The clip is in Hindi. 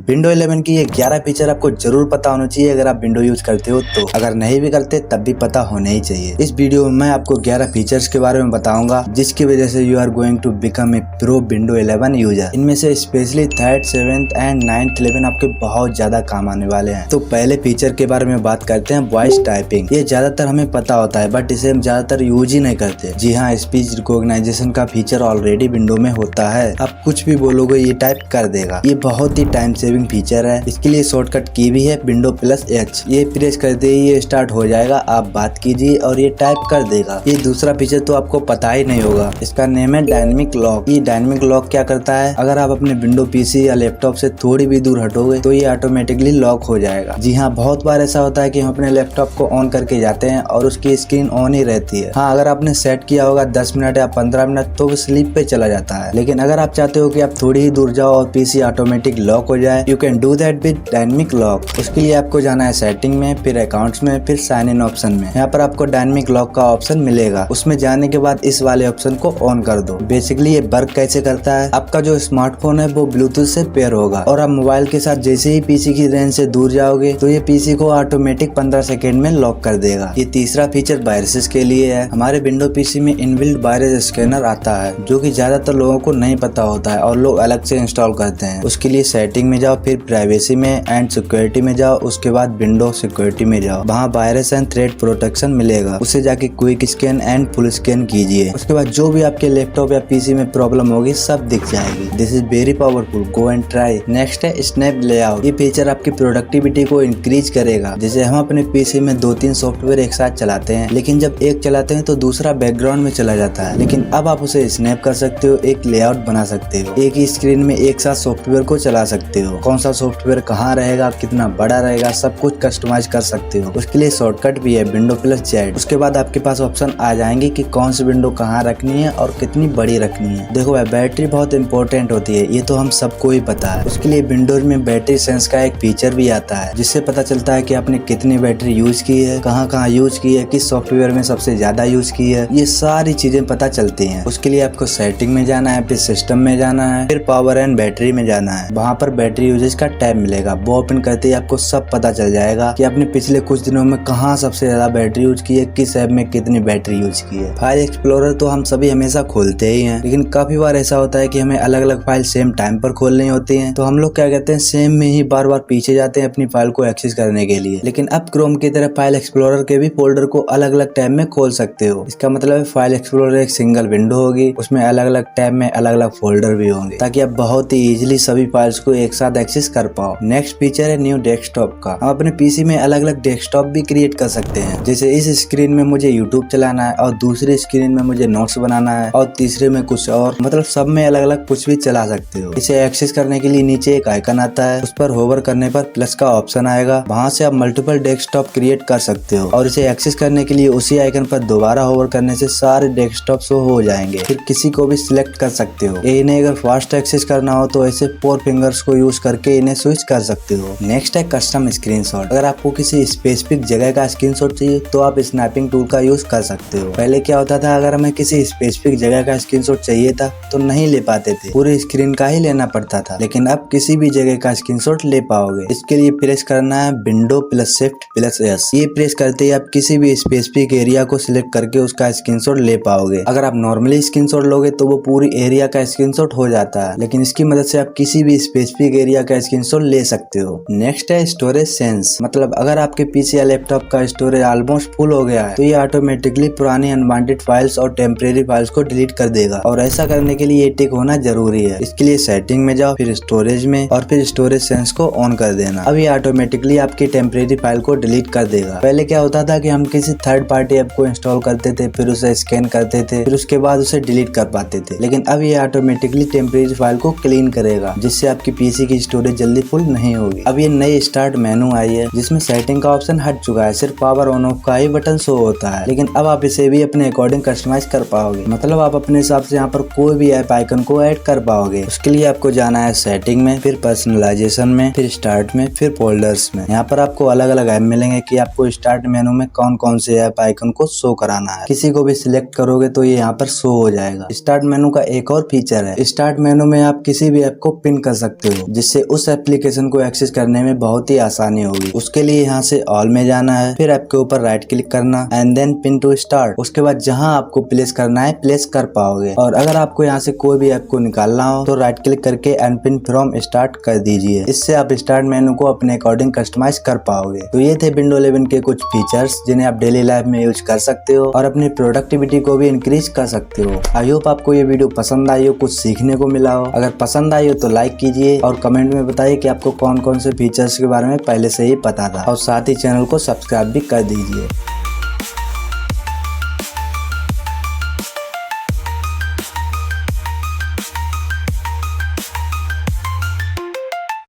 विंडो 11 की ये 11 फीचर आपको जरूर पता होना चाहिए अगर आप विंडो यूज करते हो तो, अगर नहीं भी करते तब भी पता होना ही चाहिए। इस वीडियो में मैं आपको 11 फीचर्स के बारे में बताऊंगा जिसकी वजह से you are going to become a pro Windows 11 user. इनमें से specially 3rd, 7th and 9th 11 आपके बहुत ज्यादा काम आने वाले हैं। तो पहले फीचर के बारे में बात करते हैं, वॉइस टाइपिंग। ये ज्यादातर हमें पता होता है बट इसे हम ज्यादातर यूज ही नहीं करते। जी हाँ, स्पीच रिकॉग्नाइजेशन का फीचर ऑलरेडी विंडो में होता है। आप कुछ भी बोलोगे ये टाइप कर देगा। ये बहुत ही टाइम सेविंग फीचर है। इसके लिए शॉर्टकट की भी है Windows+H। ये प्रेस करते ही ये स्टार्ट हो जाएगा, आप बात कीजिए और ये टाइप कर देगा। ये दूसरा फीचर तो आपको पता ही नहीं होगा, इसका नेम है डायनेमिक लॉक। ये डायनेमिक लॉक क्या करता है, अगर आप अपने विंडो पीसी या लैपटॉप से थोड़ी भी दूर हटोगे तो ये ऑटोमेटिकली लॉक हो जाएगा। जी हाँ, बहुत बार ऐसा होता है कि हम अपने लैपटॉप को ऑन करके जाते हैं और उसकी स्क्रीन ऑन ही रहती है। हाँ, अगर आपने सेट किया होगा 10 मिनट या 15 मिनट तो वो स्लीप पे चला जाता है। लेकिन अगर आप चाहते हो कि आप थोड़ी ही दूर जाओ और पीसी ऑटोमेटिक लॉक हो जाए, you can do that with dynamic lock. उसके लिए आपको जाना है सेटिंग में, फिर अकाउंट्स में, फिर साइन इन ऑप्शन में। यहाँ पर आपको डायनेमिक लॉक का ऑप्शन मिलेगा। उसमें जाने के बाद इस वाले ऑप्शन को ऑन कर दो। बेसिकली ये वर्क कैसे करता है, आपका जो स्मार्टफोन है वो ब्लूटूथ से पेयर होगा और आप मोबाइल के साथ जैसे ही पीसी की रेंज से दूर जाओगे तो ये पीसी को ऑटोमेटिक 15 सेकेंड में लॉक कर देगा। ये तीसरा फीचर वायरसेस के लिए है। हमारे विंडो पीसी में इनबिल्ट वायरस स्कैनर आता है जो कि ज्यादातर लोगों को नहीं पता होता है और लोग अलग से इंस्टॉल करते हैं। उसके लिए सेटिंग में जाओ, फिर प्राइवेसी में एंड सिक्योरिटी में जाओ, उसके बाद विंडो सिक्योरिटी में जाओ। वहाँ वायरस एंड थ्रेड प्रोटेक्शन मिलेगा, उसे जाके quick scan and full scan कीजिए। उसके बाद जो भी आपके लैपटॉप या पीसी में प्रॉब्लम होगी सब दिख जाएगी। This is very powerful, go and try. Next है स्नैप लेआउट। ये फीचर आपकी प्रोडक्टिविटी को इंक्रीज करेगा। जैसे हम अपने पीसी में 2-3 सॉफ्टवेयर एक साथ चलाते हैं, लेकिन जब एक चलाते हैं तो दूसरा बैकग्राउंड में चला जाता है। लेकिन अब आप उसे स्नैप कर सकते हो, एक लेआउट बना सकते हो, एक ही स्क्रीन में एक साथ सॉफ्टवेयर को चला सकते हो। कौन सा सॉफ्टवेयर कहाँ रहेगा, कितना बड़ा रहेगा, सब कुछ कस्टमाइज कर सकते हो। उसके लिए शॉर्टकट भी है Windows+Z। उसके बाद आपके पास ऑप्शन आ जाएंगे कि कौन सी विंडो कहाँ रखनी है और कितनी बड़ी रखनी है। देखो भाई, बैटरी बहुत इंपॉर्टेंट होती है, ये तो हम सबको ही पता है। उसके लिए विंडोज में बैटरी सेंस का एक फीचर भी आता है जिससे पता चलता है कि आपने कितनी बैटरी यूज की है, कहाँ यूज की है, किस सॉफ्टवेयर में सबसे ज्यादा यूज की है, ये सारी चीजें पता चलती हैं। उसके लिए आपको सेटिंग में जाना है, फिर सिस्टम में जाना है, फिर पावर एंड बैटरी में जाना है। वहाँ पर बैटरी यूजेज का टैब मिलेगा, वो ओपन करते ही आपको सब पता चल जाएगा कि आपने पिछले कुछ दिनों में कहाँ सबसे ज्यादा बैटरी यूज की है, किस ऐप में कितनी बैटरी यूज की है। फाइल एक्सप्लोरर तो हम सभी हमेशा खोलते ही हैं, लेकिन काफी बार ऐसा होता है कि हमें अलग अलग फाइल सेम टाइम पर खोलनी होती है, तो हम लोग क्या कहते हैं, सेम में ही बार बार पीछे जाते हैं अपनी फाइल को एक्सेस करने के लिए। लेकिन अब क्रोम की तरह फाइल एक्सप्लोरर के भी फोल्डर को अलग अलग टैब में खोल सकते हो। इसका मतलब है फाइल एक्सप्लोरर एक सिंगल विंडो होगी, उसमें अलग अलग टैब में अलग अलग फोल्डर भी होंगे ताकि आप बहुत ही इजीली सभी फाइल्स को एक साथ एक्सेस कर पाओ। नेक्स्ट फीचर है न्यू डेस्कटॉप का। हम अपने पीसी में अलग अलग डेस्कटॉप भी क्रिएट कर सकते हैं। जैसे इस स्क्रीन में मुझे यूट्यूब चलाना है और दूसरी स्क्रीन में मुझे नोट्स बनाना है और तीसरे में कुछ और, मतलब सब में अलग अलग कुछ भी चला सकते हो। इसे एक्सेस करने के लिए नीचे एक आइकन आता है, उस पर होवर करने पर प्लस का ऑप्शन आएगा, वहाँ से आप मल्टीपल डेस्कटॉप क्रिएट कर सकते हो और इसे एक्सेस करने के लिए उसी आइकन पर दोबारा होवर करने से सारे डेस्कटॉप शो हो जाएंगे। फिर किसी को भी सिलेक्ट कर सकते हो। इन्हें अगर फास्ट एक्सेस करना हो तो ऐसे 4 फिंगर्स को यूज करके इन्हें स्विच कर सकते हो। नेक्स्ट है कस्टम स्क्रीनशॉट। अगर आपको किसी स्पेसिफिक जगह का स्क्रीनशॉट चाहिए तो आप स्नैपिंग टूल का यूज कर सकते हो। पहले क्या होता था, अगर हमें किसी स्पेसिफिक जगह का स्क्रीनशॉट चाहिए था तो नहीं ले पाते थे, पूरी स्क्रीन का ही लेना पड़ता था। लेकिन अब किसी भी जगह का स्क्रीनशॉट ले पाओगे। इसके लिए प्रेस करना है Windows+Shift+S। ये प्रेस करते ही आप किसी भी स्पेसिफिक एरिया को सिलेक्ट करके उसका स्क्रीनशॉट ले पाओगे। अगर आप नॉर्मली स्क्रीनशॉट लोगे तो वो पूरी एरिया का स्क्रीनशॉट हो जाता है, लेकिन इसकी मदद से आप किसी भी स्पेसिफिक एरिया का स्क्रीनशॉट ले सकते हो। नेक्स्ट है स्टोरेज सेंस। मतलब अगर आपके पीसी या लैपटॉप का स्टोरेज ऑलमोस्ट फुल हो गया है तो ये ऑटोमेटिकली पुरानी अनवांटेड फाइल्स और टेम्परेरी फाइल्स को डिलीट कर देगा और ऐसा करने के लिए ये टिक होना जरूरी है। इसके लिए सेटिंग में जाओ, फिर स्टोरेज में और फिर स्टोरेज सेंस को ऑन कर देना। अब ये ऑटोमेटिकली आपकी टेम्परेरी फाइल को डिलीट कर देगा। पहले क्या होता था कि हम किसी थर्ड पार्टी ऐप को इंस्टॉल करते थे, फिर उसे स्कैन करते थे, फिर उसके बाद उसे डिलीट कर पाते थे। लेकिन अब ये ऑटोमेटिकली टेम्परेरी फाइल को क्लीन करेगा जिससे आपकी पीसी की स्टोरेज जल्दी फुल नहीं होगी। अब ये नई स्टार्ट मेनू आई है जिसमें सेटिंग का ऑप्शन हट चुका है, सिर्फ पावर ऑन ऑफ का ही बटन शो होता है। लेकिन अब आप इसे भी अपने अकॉर्डिंग कस्टमाइज कर पाओगे, मतलब आप अपने हिसाब से यहाँ पर कोई भी ऐप आइकन को ऐड कर पाओगे। उसके लिए आपको जाना है सेटिंग में, फिर पर्सनलाइजेशन में, फिर स्टार्ट में, फिर फोल्डर्स में। यहाँ पर आपको अलग अलग ऐप मिलेंगे कि आपको स्टार्ट मेनू में कौन कौन से ऐप आइकन को शो कराना है। किसी को भी सिलेक्ट करोगे तो ये यहाँ पर शो हो जाएगा। स्टार्ट मेनू का एक और फीचर है, स्टार्ट मेनू में आप किसी भी ऐप को पिन कर सकते हो जिससे जिससे उस एप्लीकेशन को एक्सेस करने में बहुत ही आसानी होगी। उसके लिए यहाँ से ऑल में जाना है, फिर ऐप के ऊपर राइट क्लिक करना and then pin to start. उसके बाद जहाँ आपको प्लेस करना है प्लेस कर पाओगे। और अगर आपको यहाँ से कोई भी ऐप को निकालना हो तो राइट क्लिक करके एंड पिन फ्रॉम स्टार्ट कर दीजिए। इससे आप स्टार्ट मेनू को अपने अकॉर्डिंग कस्टमाइज कर पाओगे। तो ये थे विंडो 11 के कुछ फीचर्स जिन्हें आप डेली लाइफ में यूज कर सकते हो और अपनी प्रोडक्टिविटी को भी इंक्रीज कर सकते हो। आई होप आपको ये वीडियो पसंद आई हो, कुछ सीखने को मिला हो। अगर पसंद आई हो तो लाइक कीजिए और कमेंट में बताइए कि आपको कौन कौन से फीचर्स के बारे में पहले से ही पता था, और साथ ही चैनल को सब्सक्राइब भी कर दीजिए।